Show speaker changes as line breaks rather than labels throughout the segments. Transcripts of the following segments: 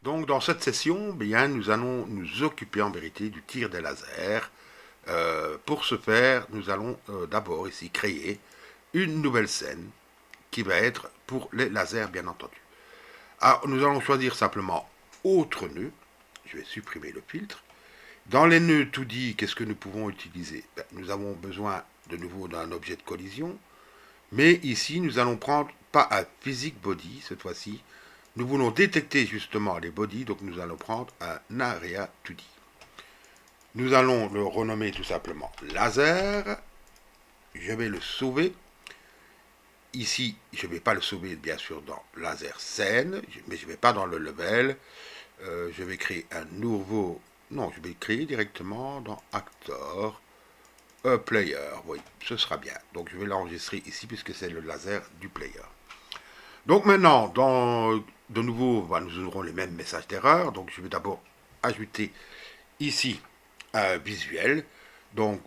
Donc dans cette session, bien, nous allons nous occuper en vérité du tir des lasers. Pour ce faire, nous allons d'abord ici créer une nouvelle scène qui va être pour les lasers bien entendu. Alors nous allons choisir simplement autre nœud. Je vais supprimer le filtre. Dans les nœuds 2D, qu'est-ce que nous pouvons utiliser? Nous avons besoin de nouveau d'un objet de collision. Mais ici, nous allons prendre pas un physique body cette fois-ci. Nous voulons détecter justement les bodies, donc nous allons prendre un area 2D. Nous allons le renommer tout simplement laser. Je vais le sauver. Ici, je ne vais pas le sauver bien sûr dans laser scène, mais je ne vais pas dans le level. Je vais créer un nouveau... Non, je vais créer directement dans actor. Player, oui, ce sera bien. Donc je vais l'enregistrer ici puisque c'est le laser du player. Donc maintenant, de nouveau, nous aurons les mêmes messages d'erreur. Donc je vais d'abord ajouter ici un visuel. Donc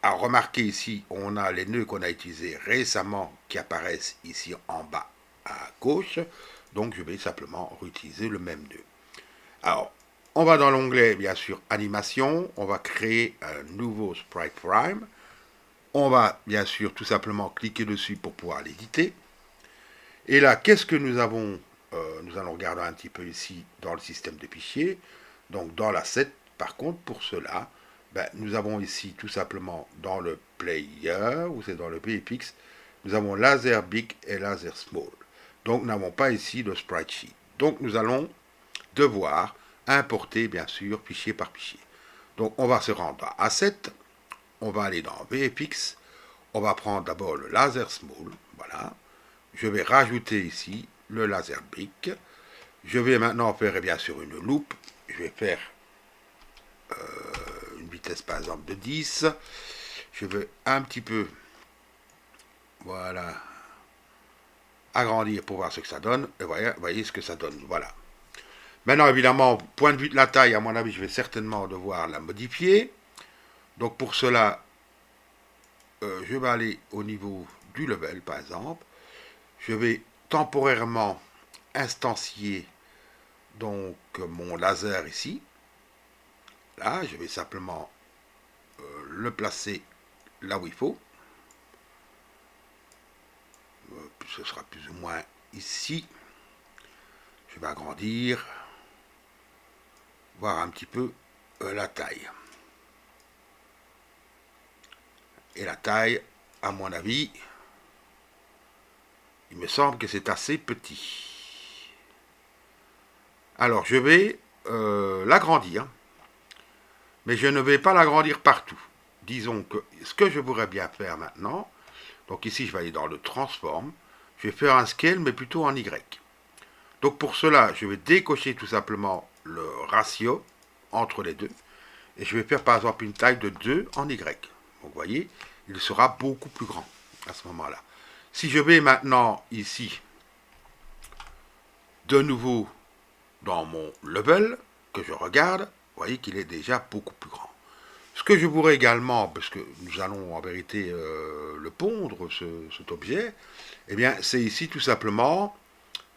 à remarquer ici, on a les nœuds qu'on a utilisés récemment qui apparaissent ici en bas à gauche. Donc je vais simplement réutiliser le même nœud. Alors, on va dans l'onglet, bien sûr, animation. On va créer un nouveau sprite prime. On va bien sûr tout simplement cliquer dessus pour pouvoir l'éditer. Et là, qu'est-ce que nous avons? Nous allons regarder un petit peu ici dans le système de fichiers. Donc dans l'asset, par contre, pour cela, nous avons ici tout simplement dans le player, ou c'est dans le VFX, nous avons laser big et laser small. Donc nous n'avons pas ici le sprite sheet. Donc nous allons devoir importer, bien sûr, fichier par fichier. Donc on va se rendre à Asset, on va aller dans VFX, on va prendre d'abord le laser small, voilà. Je vais rajouter ici le laser big. Je vais maintenant faire bien sûr une loupe. Je vais faire une vitesse par exemple de 10. Je vais un petit peu, voilà, agrandir pour voir ce que ça donne. Et voyez ce que ça donne, voilà. Maintenant, évidemment, point de vue de la taille, à mon avis, je vais certainement devoir la modifier. Donc pour cela, je vais aller au niveau du level, par exemple. Je vais temporairement instancier donc mon laser ici. Là, je vais simplement le placer là où il faut. Ce sera plus ou moins ici. Je vais agrandir, voir un petit peu la taille. Et la taille, à mon avis, il me semble que c'est assez petit. Alors, je vais l'agrandir, mais je ne vais pas l'agrandir partout. Disons que ce que je voudrais bien faire maintenant, donc ici je vais aller dans le transform, je vais faire un scale mais plutôt en Y. Donc pour cela, je vais décocher tout simplement le ratio entre les deux, et je vais faire par exemple une taille de 2 en Y. Donc vous voyez, il sera beaucoup plus grand à ce moment-là. Si je vais maintenant ici, de nouveau dans mon level, que je regarde, vous voyez qu'il est déjà beaucoup plus grand. Ce que je voudrais également, parce que nous allons en vérité le pondre, cet objet, eh bien c'est ici tout simplement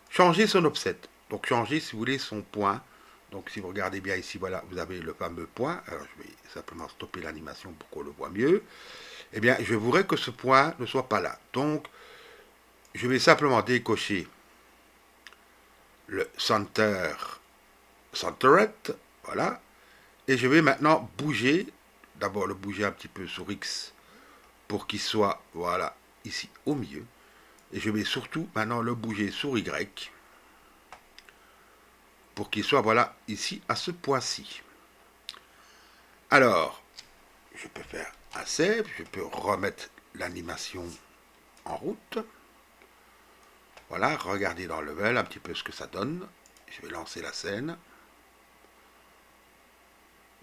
changer son offset. Donc changer, si vous voulez, son point. Donc si vous regardez bien ici, voilà, vous avez le fameux point. Alors je vais simplement stopper l'animation pour qu'on le voit mieux. Eh bien, je voudrais que ce point ne soit pas là. Donc, je vais simplement décocher le centered, voilà. Et je vais maintenant bouger, d'abord le bouger un petit peu sur X pour qu'il soit, voilà, ici au milieu. Et je vais surtout maintenant le bouger sur Y pour qu'il soit, voilà, ici à ce point-ci. Alors, je peux faire un save, je peux remettre l'animation en route. Voilà, regardez dans le level un petit peu ce que ça donne. Je vais lancer la scène.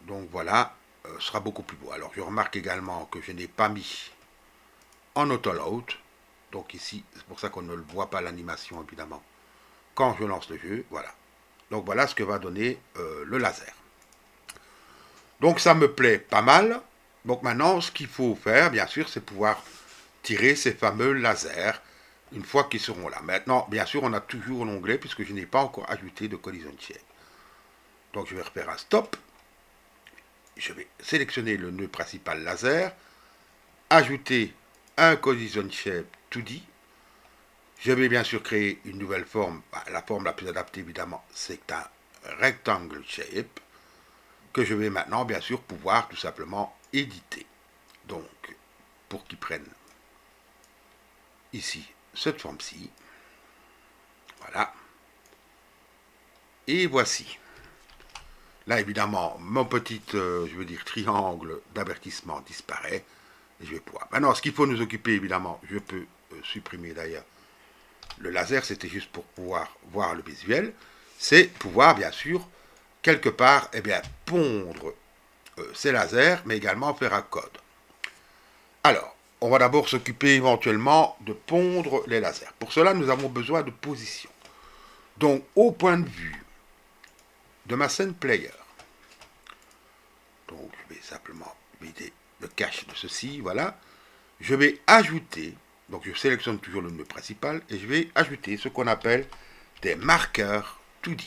Donc voilà, ce sera beaucoup plus beau. Alors je remarque également que je n'ai pas mis en auto-load. Donc ici, c'est pour ça qu'on ne le voit pas l'animation évidemment. Quand je lance le jeu, voilà. Donc voilà ce que va donner le laser. Donc ça me plaît pas mal. Donc maintenant, ce qu'il faut faire, bien sûr, c'est pouvoir tirer ces fameux lasers une fois qu'ils seront là. Maintenant, bien sûr, on a toujours l'onglet puisque je n'ai pas encore ajouté de collision shape. Donc je vais refaire un stop. Je vais sélectionner le nœud principal laser, ajouter un collision shape 2D. Je vais bien sûr créer une nouvelle forme. La forme la plus adaptée, évidemment, c'est un rectangle shape que je vais maintenant, bien sûr, pouvoir tout simplement éditer. Donc, pour qu'il prenne ici cette forme-ci. Voilà. Et voici. Là, évidemment, mon petit, je veux dire, triangle d'avertissement disparaît. Et je vais pouvoir. Maintenant, ce qu'il faut nous occuper, évidemment, je peux supprimer d'ailleurs le laser, c'était juste pour pouvoir voir le visuel. C'est pouvoir, bien sûr, quelque part, eh bien, pondre ces lasers, mais également faire un code. Alors, on va d'abord s'occuper éventuellement de pondre les lasers. Pour cela, nous avons besoin de position. Donc, au point de vue de ma scène player, donc je vais simplement vider le cache de ceci, voilà. Je vais ajouter, donc je sélectionne toujours le nœud principal, et je vais ajouter ce qu'on appelle des marqueurs 2D.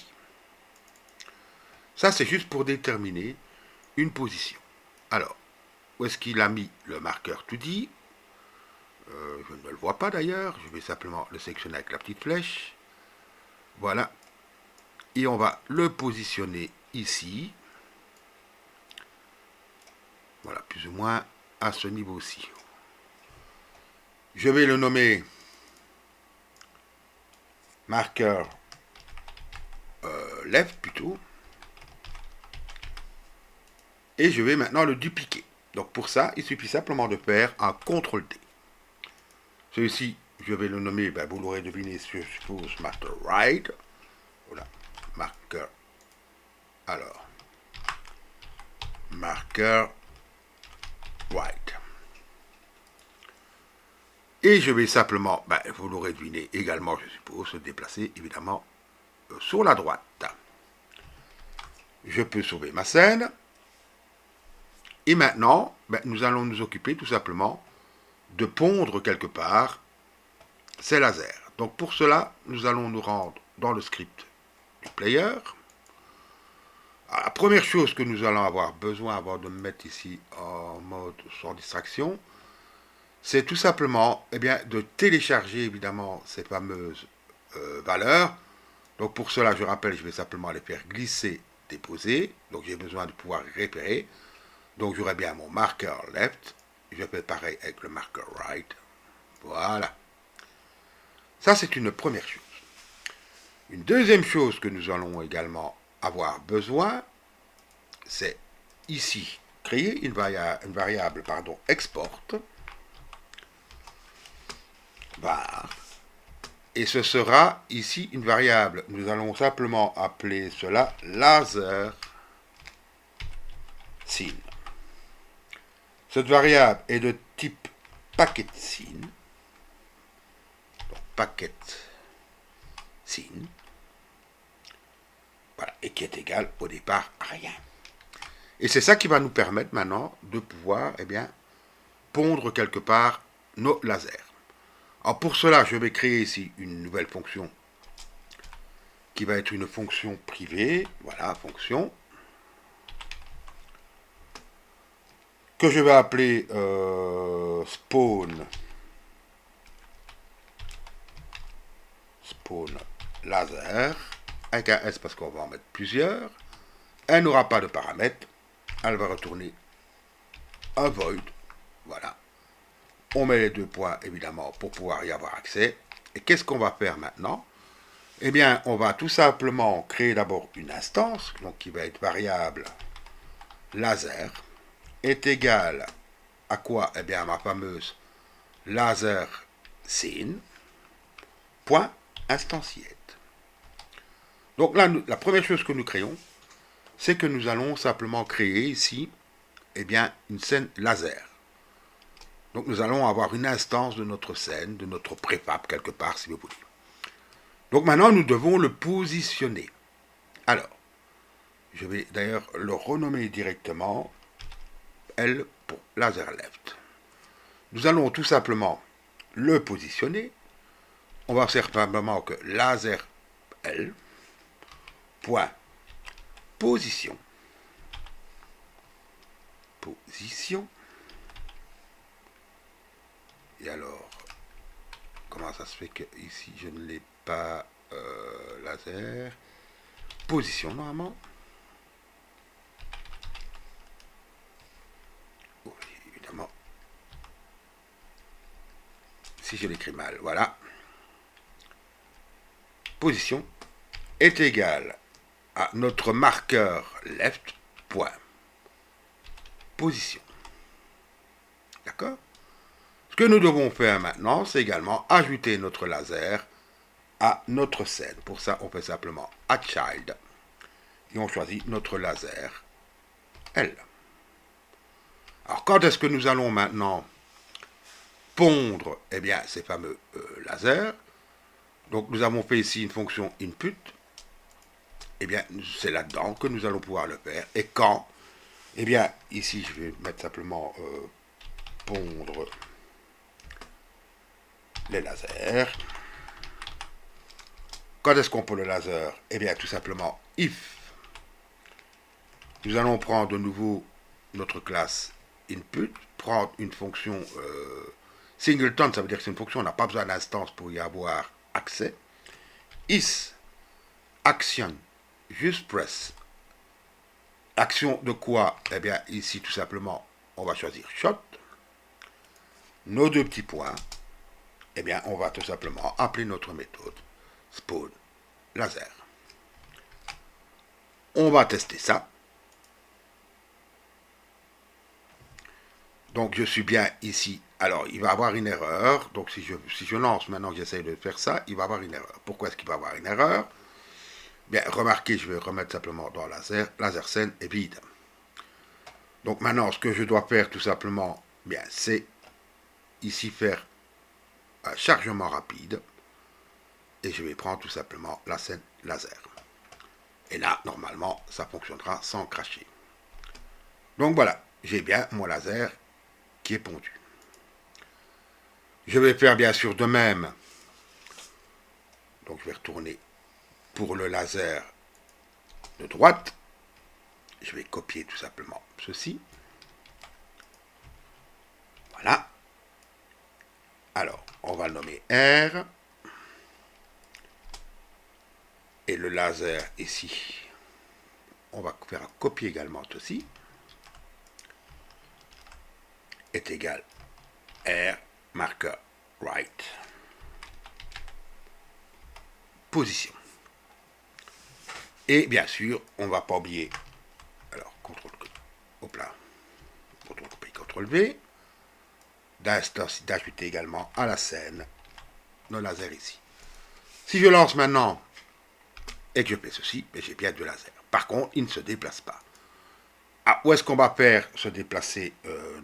Ça, c'est juste pour déterminer une position. Alors, où est-ce qu'il a mis le marqueur 2D? Je ne le vois pas d'ailleurs. Je vais simplement le sélectionner avec la petite flèche. Voilà. Et on va le positionner ici. Voilà, plus ou moins à ce niveau-ci. Je vais le nommer marqueur left plutôt. Et je vais maintenant le dupliquer. Donc pour ça, il suffit simplement de faire un CTRL-D. Celui-ci, je vais le nommer, ben, vous l'aurez deviné, je suppose, marqueur right. Voilà, marqueur. Alors, marqueur right. Et je vais simplement, ben, vous l'aurez deviné également, je suppose, se déplacer évidemment sur la droite. Je peux sauver ma scène. Et maintenant, ben, nous allons nous occuper tout simplement de pondre quelque part ces lasers. Donc pour cela, nous allons nous rendre dans le script du player. Alors, la première chose que nous allons avoir besoin avant de me mettre ici en mode sans distraction, c'est tout simplement eh bien, de télécharger évidemment ces fameuses valeurs. Donc pour cela, je rappelle, je vais simplement les faire glisser, déposer. Donc j'ai besoin de pouvoir repérer. Donc j'aurai bien mon marqueur left. Je fais pareil avec le marqueur right. Voilà. Ça, c'est une première chose. Une deuxième chose que nous allons également avoir besoin, c'est ici, créer une variable export, var, et ce sera ici une variable. Nous allons simplement appeler cela laser scene. Cette variable est de type packet scene, donc packet scene, voilà, et qui est égal au départ à rien. Et c'est ça qui va nous permettre maintenant de pouvoir eh bien, pondre quelque part nos lasers. Alors pour cela, je vais créer ici une nouvelle fonction qui va être une fonction privée. Voilà, fonction. Que je vais appeler spawn laser. Avec un S parce qu'on va en mettre plusieurs. Elle n'aura pas de paramètres. Elle va retourner un void. Voilà. On met les deux points, évidemment, pour pouvoir y avoir accès. Et qu'est-ce qu'on va faire maintenant? Eh bien, on va tout simplement créer d'abord une instance, donc qui va être variable laser, est égale à quoi? Eh bien, ma fameuse laser scene, point instantiate. Donc là, la première chose que nous créons, c'est que nous allons simplement créer ici, eh bien, une scène laser. Donc nous allons avoir une instance de notre scène, de notre préfab quelque part, si vous voulez. Donc maintenant, nous devons le positionner. Alors, je vais d'ailleurs le renommer directement L pour laser left. Nous allons tout simplement le positionner. On va faire simplement que laser L, point, position, position. Et alors, comment ça se fait que ici je ne l'ai pas laser, position normalement. Oui, évidemment. Si je l'écris mal, voilà. Position est égal à notre marqueur left, point, position. D'accord? Ce que nous devons faire maintenant, c'est également ajouter notre laser à notre scène. Pour ça, on fait simplement Add Child et on choisit notre laser L. Alors, quand est-ce que nous allons maintenant pondre ces fameux lasers? Donc, nous avons fait ici une fonction input. C'est là-dedans que nous allons pouvoir le faire. Et quand? Ici, je vais mettre simplement pondre les lasers. Quand est-ce qu'on pond le laser? Tout simplement if. Nous allons prendre de nouveau notre classe input, prendre une fonction singleton, ça veut dire que c'est une fonction, on n'a pas besoin d'instance pour y avoir accès. Is action, just press. Action de quoi? Ici, tout simplement, on va choisir shot. Nos deux petits points, on va tout simplement appeler notre méthode spawn laser. On va tester ça. Donc, je suis bien ici. Alors, il va avoir une erreur. Donc, si je lance maintenant que j'essaie de faire ça, il va avoir une erreur. Pourquoi est-ce qu'il va avoir une erreur? Remarquez, je vais remettre simplement dans laser. Laser scène est vide. Donc, maintenant, ce que je dois faire tout simplement, c'est ici faire un chargement rapide. Et je vais prendre tout simplement la scène laser. Et là, normalement, ça fonctionnera sans cracher. Donc, voilà. J'ai bien mon laser qui est pondu. Je vais faire bien sûr de même. Donc je vais retourner pour le laser de droite. Je vais copier tout simplement ceci. Voilà. Alors, on va le nommer R. Et le laser ici, on va faire un copier également ceci. Est égal R marqueur right. Position. Et bien sûr, on ne va pas oublier, alors, CTRL V, d'ajouter également à la scène le laser ici. Si je lance maintenant et que je fais ceci, j'ai bien deux lasers. Par contre, il ne se déplace pas. Où est-ce qu'on va faire se déplacer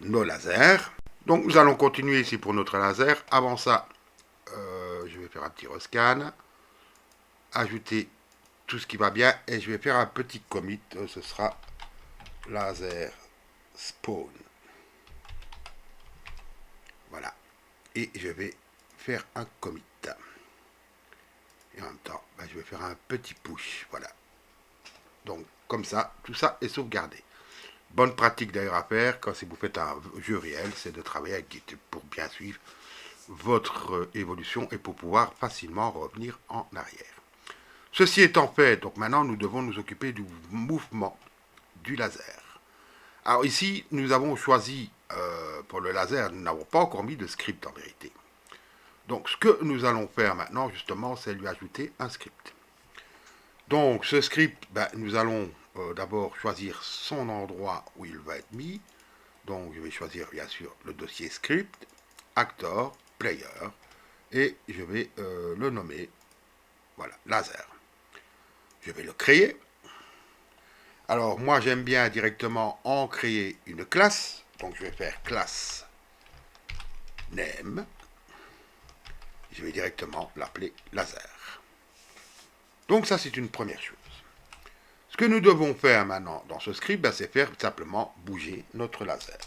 nos lasers? Donc nous allons continuer ici pour notre laser. Avant ça, je vais faire un petit rescan, ajouter tout ce qui va bien et je vais faire un petit commit. Ce sera laser spawn. Voilà. Et je vais faire un commit. Et en même temps, je vais faire un petit push. Voilà. Donc comme ça, tout ça est sauvegardé. Bonne pratique d'ailleurs à faire quand si vous faites un jeu réel, c'est de travailler avec Git pour bien suivre votre évolution et pour pouvoir facilement revenir en arrière. Ceci étant fait, donc maintenant nous devons nous occuper du mouvement du laser. Alors ici, nous avons choisi pour le laser, nous n'avons pas encore mis de script en vérité. Donc ce que nous allons faire maintenant justement, c'est lui ajouter un script. Donc ce script, nous allons d'abord choisir son endroit où il va être mis. Donc je vais choisir bien sûr le dossier script, actor, player, et je vais le nommer, voilà, laser. Je vais le créer. Alors moi j'aime bien directement en créer une classe. Donc je vais faire classe name. Je vais directement l'appeler laser. Donc ça c'est une première chose. Ce que nous devons faire maintenant dans ce script, c'est faire simplement bouger notre laser.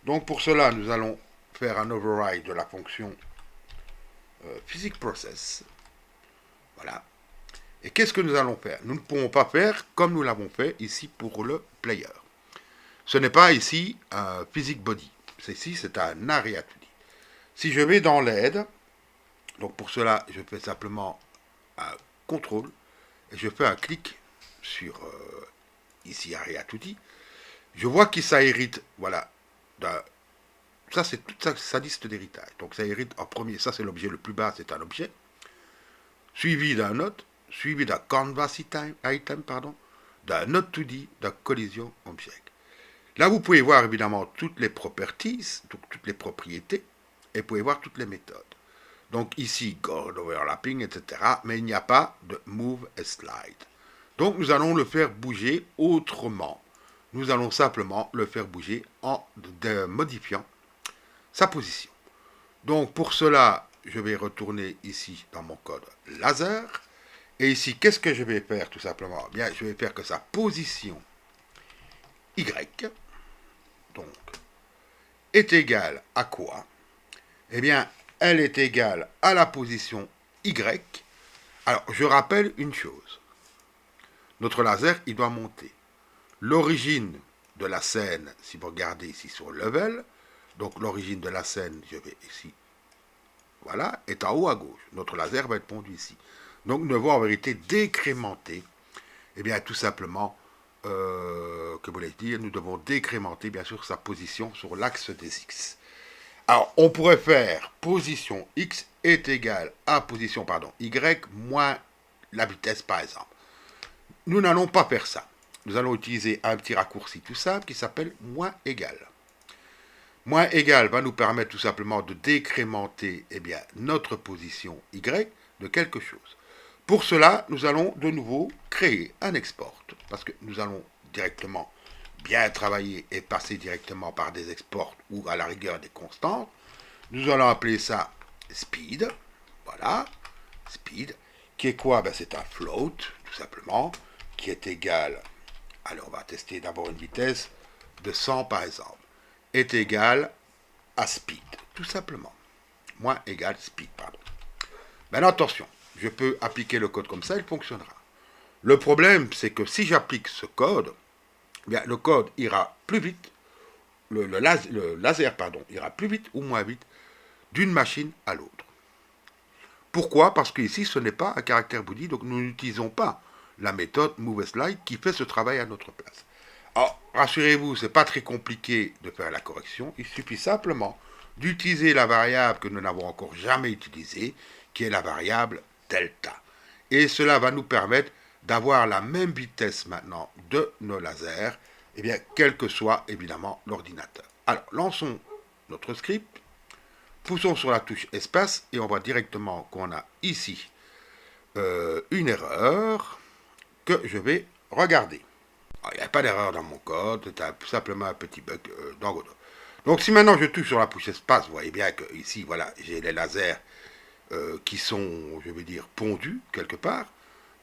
Donc pour cela, nous allons faire un override de la fonction physics process. Voilà. Et qu'est-ce que nous allons faire? Nous ne pourrons pas faire comme nous l'avons fait ici pour le player. Ce n'est pas ici un physics body. Ici, c'est un area 2D. Si je vais dans l'aide, donc pour cela, je fais simplement un contrôle et je fais un clic sur ici area 2D. Je vois que ça hérite, voilà, ça c'est toute sa liste d'héritage. Donc ça hérite en premier, ça c'est l'objet le plus bas, c'est un objet, suivi d'un autre, suivi d'un canvas item, pardon, d'un node 2D, d'un collision object. Là vous pouvez voir évidemment toutes les properties, toutes les propriétés, et vous pouvez voir toutes les méthodes. Donc ici, God overlapping, etc. Mais il n'y a pas de move et slide. Donc nous allons le faire bouger autrement. Nous allons simplement le faire bouger en modifiant sa position. Donc pour cela, je vais retourner ici dans mon code laser. Et ici, qu'est-ce que je vais faire tout simplement? Bien, je vais faire que sa position Y, donc, est égale à quoi? Eh bien, elle est égale à la position Y. Alors, je rappelle une chose. Notre laser, il doit monter. L'origine de la scène, si vous regardez ici sur level, donc l'origine de la scène, je vais ici, voilà, est en haut à gauche. Notre laser va être pondu ici. Donc nous devons en vérité décrémenter, eh bien tout simplement, que voulais-je dire, nous devons décrémenter bien sûr sa position sur l'axe des X. Alors on pourrait faire position X est égale à position, pardon, Y moins la vitesse par exemple. Nous n'allons pas faire ça. Nous allons utiliser un petit raccourci tout simple qui s'appelle moins égal. Moins égal va nous permettre tout simplement de décrémenter notre position Y de quelque chose. Pour cela, nous allons de nouveau créer un export, parce que nous allons directement bien travailler et passer directement par des exports ou à la rigueur des constantes. Nous allons appeler ça speed, voilà, speed, qui est quoi? C'est un float, tout simplement, qui est égal, alors on va tester d'abord une vitesse de 100 par exemple, est égal à speed, tout simplement. Moins égal speed, pardon. Maintenant, attention, je peux appliquer le code comme ça, il fonctionnera. Le problème, c'est que si j'applique ce code, bien, le code ira plus vite, le laser, ira plus vite ou moins vite d'une machine à l'autre. Pourquoi? Parce qu'ici, ce n'est pas un caractère body, donc nous n'utilisons pas la méthode moveSlide qui fait ce travail à notre place. Alors, rassurez-vous, ce n'est pas très compliqué de faire la correction. Il suffit simplement d'utiliser la variable que nous n'avons encore jamais utilisée, qui est la variable delta. Et cela va nous permettre d'avoir la même vitesse maintenant de nos lasers, quel que soit évidemment l'ordinateur. Alors, lançons notre script, poussons sur la touche espace et on voit directement qu'on a ici une erreur que je vais regarder. Alors, il n'y a pas d'erreur dans mon code, c'est simplement un petit bug dans Godot. Donc si maintenant je touche sur la touche espace, vous voyez bien que ici, voilà, j'ai les lasers qui sont, je vais dire, pondus quelque part.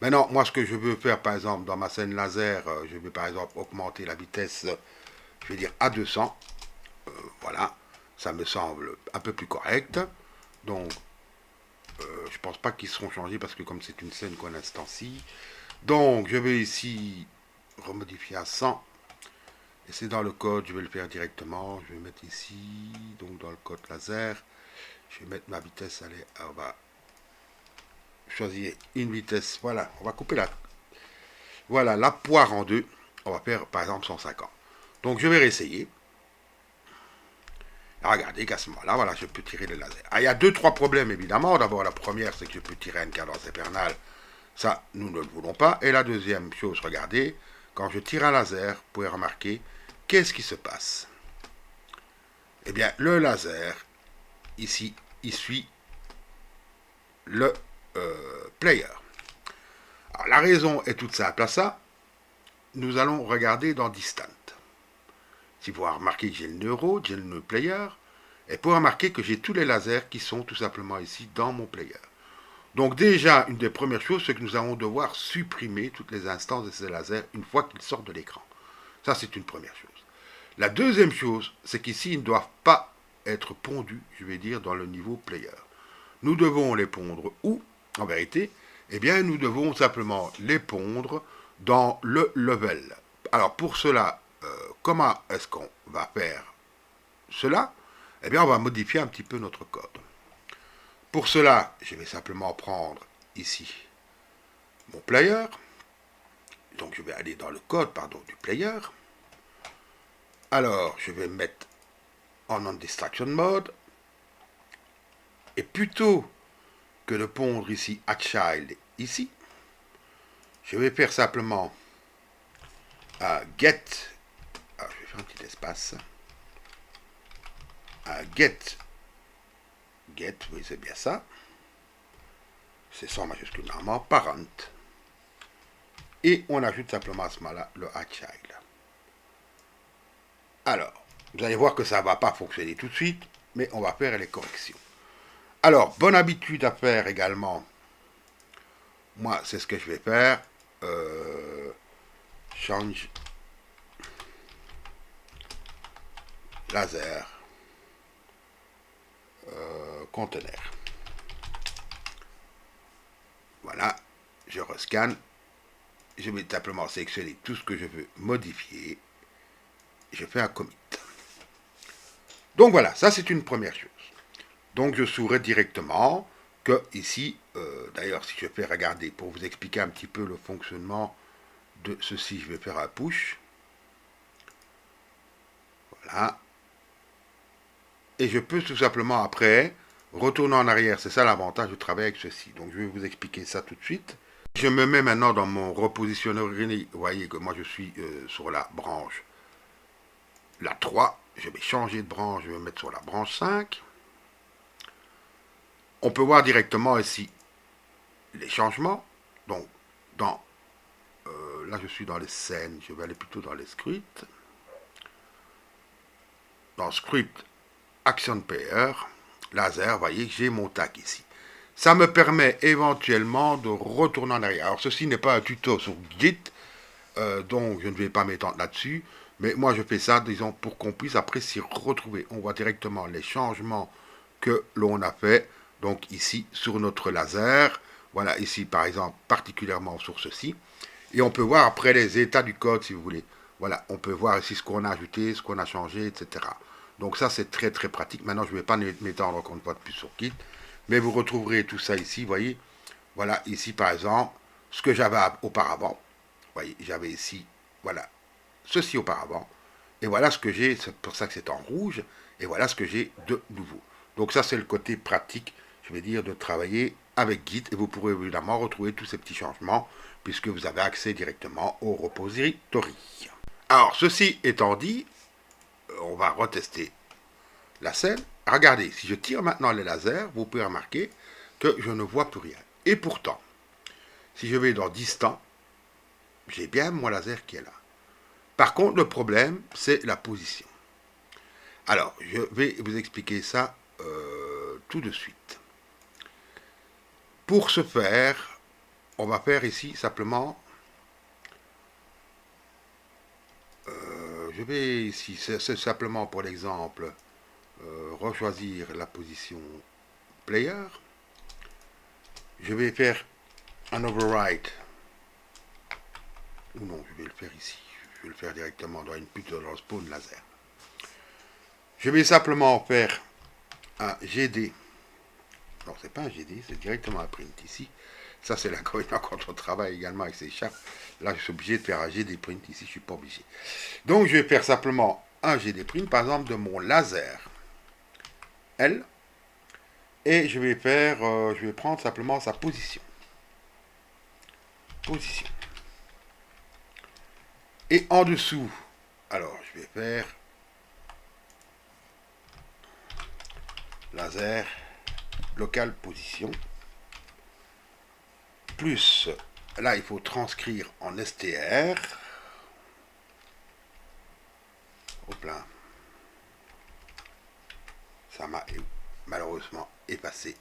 Maintenant, moi, ce que je veux faire, par exemple, dans ma scène laser, je vais par exemple augmenter la vitesse, je vais dire, à 200. Voilà, ça me semble un peu plus correct. Donc, je pense pas qu'ils seront changés parce que comme c'est une scène qu'on instancie. Donc, je vais ici remodifier à 100. Et c'est dans le code, je vais le faire directement. Je vais mettre ici, donc dans le code laser, je vais mettre ma vitesse, allez, on va choisir une vitesse, voilà, on va couper la poire en deux. On va faire par exemple 150. Donc je vais réessayer. Regardez qu'à ce moment-là, voilà, je peux tirer le laser. Ah, il y a 2-3 problèmes évidemment. D'abord, la première, c'est que je peux tirer une cadence infernale. Ça, nous ne le voulons pas. Et la deuxième chose, regardez, quand je tire un laser, vous pouvez remarquer, qu'est-ce qui se passe? Eh bien, le laser, ici, il suit le player. Alors, la raison est toute simple à ça. Nous allons regarder dans Distant. Si vous remarquez que j'ai le neuro, j'ai le player, et vous pouvez remarquer que j'ai tous les lasers qui sont tout simplement ici dans mon player. Donc déjà, une des premières choses, c'est que nous allons devoir supprimer toutes les instances de ces lasers une fois qu'ils sortent de l'écran. Ça, c'est une première chose. La deuxième chose, c'est qu'ici, ils ne doivent pas être pondus, je vais dire, dans le niveau player. Nous devons les pondre où, en vérité? Eh bien, nous devons simplement les pondre dans le level. Alors, pour cela, comment est-ce qu'on va faire cela? Eh bien, on va modifier un petit peu notre code. Pour cela, je vais simplement prendre ici mon player. Donc, je vais aller dans le code, pardon, du player. Alors, je vais mettre en non-distraction mode. Et plutôt que de pondre ici à child ici, je vais faire simplement get. Alors, je vais faire un petit espace. Get, oui, c'est bien ça. C'est sans majuscule normalement, parent. Et on ajoute simplement à ce moment-là le child. Alors, vous allez voir que ça ne va pas fonctionner tout de suite, mais on va faire les corrections. Alors, bonne habitude à faire également. Moi, c'est ce que je vais faire. Change laser conteneur. Voilà, je rescanne. Je vais simplement sélectionner tout ce que je veux modifier. Je fais un commit. Donc voilà, ça c'est une première chose. Donc je saurai directement que ici, d'ailleurs si je fais regarder pour vous expliquer un petit peu le fonctionnement de ceci, je vais faire un push. Voilà. Et je peux tout simplement après retourner en arrière. C'est ça l'avantage de travailler avec ceci. Donc je vais vous expliquer ça tout de suite. Je me mets maintenant dans mon repositionneur. Vous voyez que moi je suis sur la branche la 3. Je vais changer de branche, je vais me mettre sur la branche 5. On peut voir directement ici les changements. Donc, là je suis dans les scènes, je vais aller plutôt dans les scripts. Dans script action pair, laser, vous voyez que j'ai mon tag ici. Ça me permet éventuellement de retourner en arrière. Alors ceci n'est pas un tuto sur Git, donc je ne vais pas m'étendre là-dessus. Mais moi je fais ça, disons, pour qu'on puisse après s'y retrouver. On voit directement les changements que l'on a fait. Donc ici sur notre laser. Voilà, ici par exemple, particulièrement sur ceci. Et on peut voir après les états du code si vous voulez. Voilà, on peut voir ici ce qu'on a ajouté, ce qu'on a changé, etc. Donc ça c'est très très pratique. Maintenant je ne vais pas m'étendre encore une fois de plus sur Git. Mais vous retrouverez tout ça ici, vous voyez. Voilà, ici par exemple, ce que j'avais auparavant. Vous voyez, j'avais ici, voilà, ceci auparavant. Et voilà ce que j'ai, c'est pour ça que c'est en rouge. Et voilà ce que j'ai de nouveau. Donc ça, c'est le côté pratique, je vais dire, de travailler avec Git. Et vous pourrez évidemment retrouver tous ces petits changements, puisque vous avez accès directement au repository. Alors, ceci étant dit, on va retester la scène. Regardez, si je tire maintenant les lasers, vous pouvez remarquer que je ne vois plus rien. Et pourtant, si je vais dans distant, j'ai bien mon laser qui est là. Par contre, le problème, c'est la position. Alors, je vais vous expliquer ça tout de suite. Pour ce faire, on va faire ici simplement... je vais ici, c'est simplement pour l'exemple, rechoisir la position player. Je vais faire un overwrite. Ou non, je vais le faire ici. Je vais le faire directement dans une pute dans le spawn laser. Je vais simplement faire un GD. Non, c'est pas un GD, c'est directement un print ici. Ça, c'est l'inconvénient quand on travaille également avec ces charts. Là, je suis obligé de faire un GD print ici, je ne suis pas obligé. Donc, je vais faire simplement un GD print, par exemple, de mon laser L. Et je vais faire, je vais prendre simplement sa position. Position. Et en dessous, alors, je vais faire laser local position. Plus, là, il faut transcrire en str. Hop là. Ça m'a malheureusement effacé.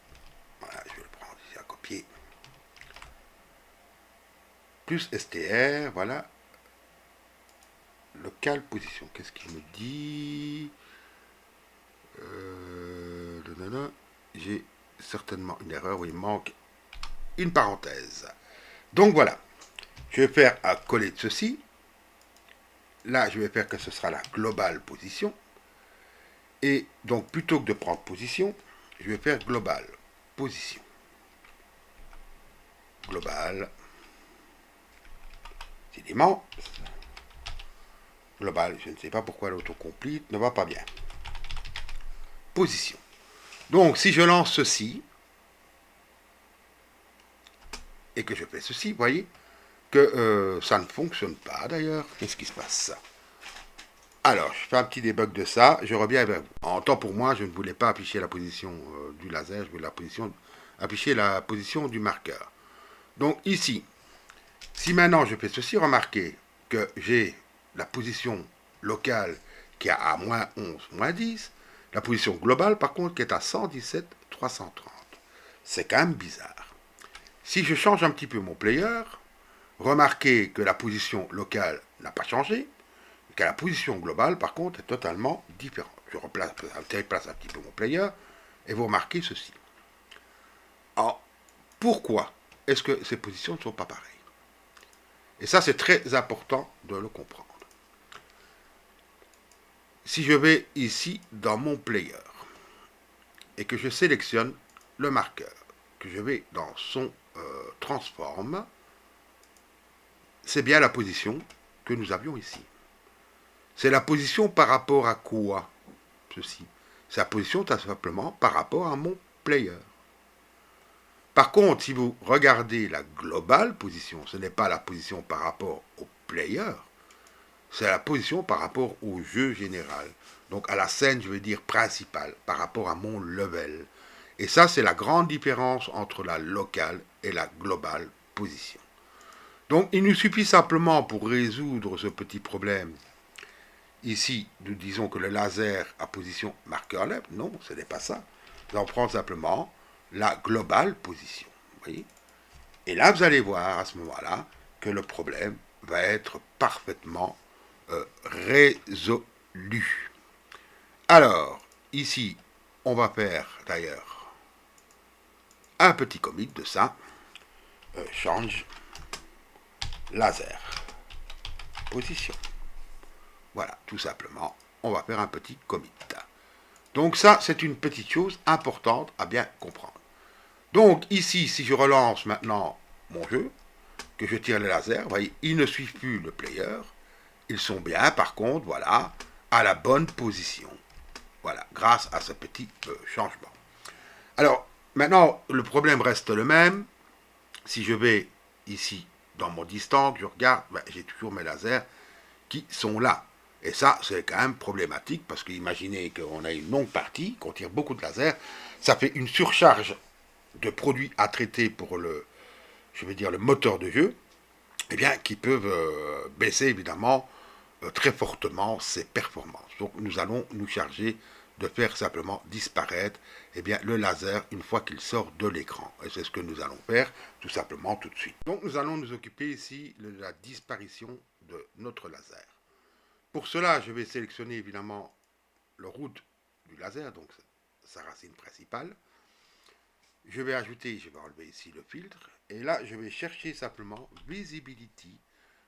Voilà, je vais le prendre ici à copier. Plus str, voilà. Local position. Qu'est-ce qu'il me dit? J'ai certainement une erreur où il manque une parenthèse. Donc voilà. Je vais faire un coller de ceci. Là, je vais faire que ce sera la globale position. Et donc, plutôt que de prendre position, je vais faire global position. Global. Décidément, global, je ne sais pas pourquoi l'autocomplete ne va pas bien. Position. Donc, si je lance ceci, et que je fais ceci, vous voyez, que ça ne fonctionne pas d'ailleurs. Qu'est-ce qui se passe? Alors, je fais un petit debug de ça, je reviens avec vous. En temps pour moi, je ne voulais pas afficher la position du laser, je voulais afficher la position du marqueur. Donc ici, si maintenant je fais ceci, remarquez que j'ai la position locale qui est à moins 11, moins 10, la position globale par contre qui est à 117, 330. C'est quand même bizarre. Si je change un petit peu mon player, remarquez que la position locale n'a pas changé, que la position globale, par contre, est totalement différente. Je replace un petit peu mon player, et vous remarquez ceci. Alors, pourquoi est-ce que ces positions ne sont pas pareilles? Et ça, c'est très important de le comprendre. Si je vais ici dans mon player, et que je sélectionne le marqueur, que je vais dans son transform, c'est bien la position que nous avions ici. C'est la position par rapport à quoi, ceci? C'est la position tout simplement par rapport à mon player. Par contre, si vous regardez la globale position, ce n'est pas la position par rapport au player, c'est la position par rapport au jeu général. Donc à la scène, je veux dire principale, par rapport à mon level. Et ça, c'est la grande différence entre la locale et la globale position. Donc il nous suffit simplement pour résoudre ce petit problème. Ici, nous disons que le laser a position marqueur left. Non, ce n'est pas ça. Nous en prenons simplement la globale position. Vous voyez? Et là, vous allez voir à ce moment-là que le problème va être parfaitement résolu. Alors, ici, on va faire d'ailleurs un petit commit de ça. Change laser position. Voilà, tout simplement, on va faire un petit commit. Donc ça, c'est une petite chose importante à bien comprendre. Donc ici, si je relance maintenant mon jeu, que je tire les lasers, vous voyez, ils ne suivent plus le player. Ils sont bien, par contre, voilà, à la bonne position. Voilà, grâce à ce petit changement. Alors, maintenant, le problème reste le même. Si je vais ici, dans mon distance, je regarde, ben, j'ai toujours mes lasers qui sont là. Et ça, c'est quand même problématique, parce que imaginez qu'on a une longue partie, qu'on tire beaucoup de lasers, ça fait une surcharge de produits à traiter pour le, je vais dire, le moteur de jeu, eh bien, qui peuvent baisser évidemment très fortement ses performances. Donc nous allons nous charger de faire simplement disparaître eh bien, le laser une fois qu'il sort de l'écran. Et c'est ce que nous allons faire tout simplement tout de suite. Donc nous allons nous occuper ici de la disparition de notre laser. Pour cela, je vais sélectionner évidemment le route du laser, donc sa racine principale. Je vais ajouter, je vais enlever ici le filtre, et là je vais chercher simplement Visibility,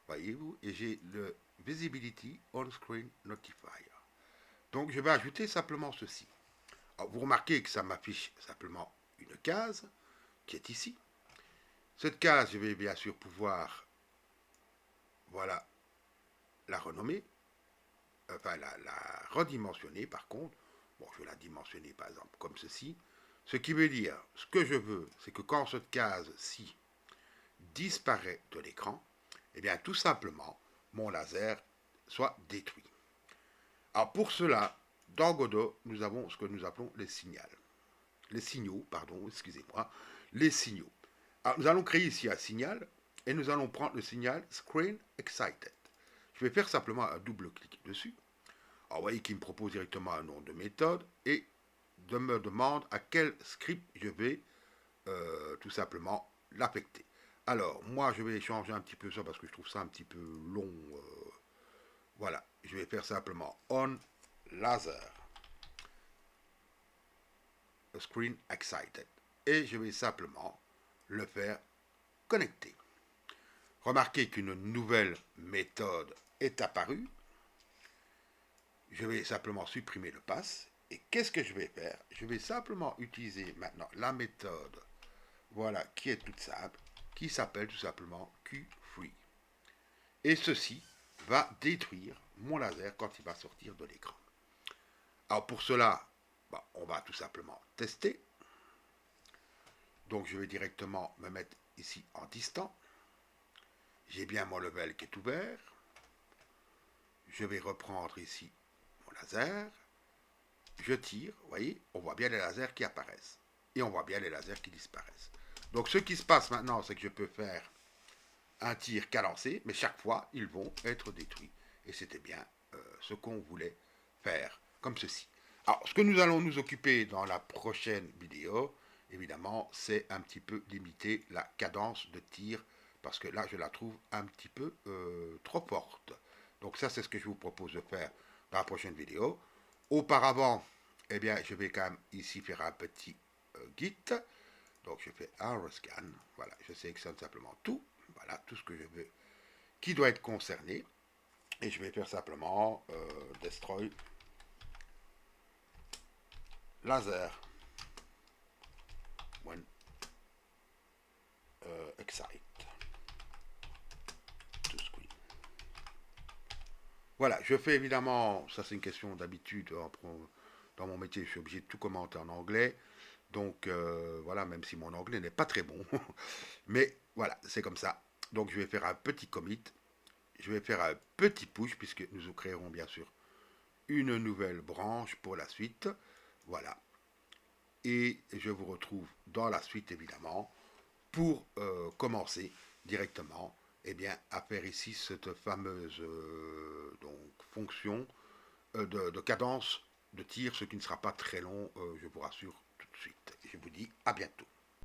voyez-vous, et j'ai le Visibility On Screen Notifier. Donc je vais ajouter simplement ceci. Alors, vous remarquez que ça m'affiche simplement une case qui est ici. Cette case, je vais bien sûr pouvoir, voilà, la renommer, enfin la redimensionner par contre. Bon, je vais la dimensionner par exemple comme ceci. Ce qui veut dire, ce que je veux, c'est que quand cette case-ci disparaît de l'écran, eh bien tout simplement, mon laser soit détruit. Alors pour cela, dans Godot, nous avons ce que nous appelons les signaux. Les signaux, pardon, excusez-moi, les signaux. Alors nous allons créer ici un signal, et nous allons prendre le signal Screen Excited. Je vais faire simplement un double clic dessus. Alors vous voyez qu'il me propose directement un nom de méthode, et me demande à quel script je vais tout simplement l'affecter. Alors, moi, je vais changer un petit peu ça parce que je trouve ça un petit peu long Voilà, je vais faire simplement on laser screen excited et je vais simplement le faire connecter. Remarquez qu'une nouvelle méthode est apparue. Je vais simplement supprimer le pass. Et qu'est-ce que je vais faire? Je vais simplement utiliser maintenant la méthode, voilà, qui est toute simple, qui s'appelle tout simplement QFree. Et ceci va détruire mon laser quand il va sortir de l'écran. Alors pour cela, on va tout simplement tester. Donc je vais directement me mettre ici en distant. J'ai bien mon level qui est ouvert. Je vais reprendre ici mon laser. Je tire, vous voyez, on voit bien les lasers qui apparaissent. Et on voit bien les lasers qui disparaissent. Donc ce qui se passe maintenant, c'est que je peux faire un tir cadencé, mais chaque fois, ils vont être détruits. Et c'était bien ce qu'on voulait faire, comme ceci. Alors, ce que nous allons nous occuper dans la prochaine vidéo, évidemment, c'est un petit peu limiter la cadence de tir, parce que là, je la trouve un petit peu trop forte. Donc ça, c'est ce que je vous propose de faire dans la prochaine vidéo. Auparavant, eh bien, je vais quand même ici faire un petit git. Donc je fais un rescan. Voilà, je sélectionne simplement tout. Voilà, tout ce que je veux qui doit être concerné. Et je vais faire simplement destroy laser when excite to screen. Voilà, je fais évidemment, ça c'est une question d'habitude, dans mon métier je suis obligé de tout commenter en anglais. Donc voilà, même si mon anglais n'est pas très bon. Mais voilà, c'est comme ça. Donc je vais faire un petit commit. Je vais faire un petit push puisque nous créerons bien sûr une nouvelle branche pour la suite. Voilà. Et je vous retrouve dans la suite évidemment pour commencer directement à faire ici cette fameuse donc, fonction de cadence de tir, ce qui ne sera pas très long, je vous rassure tout de suite. Et je vous dis à bientôt.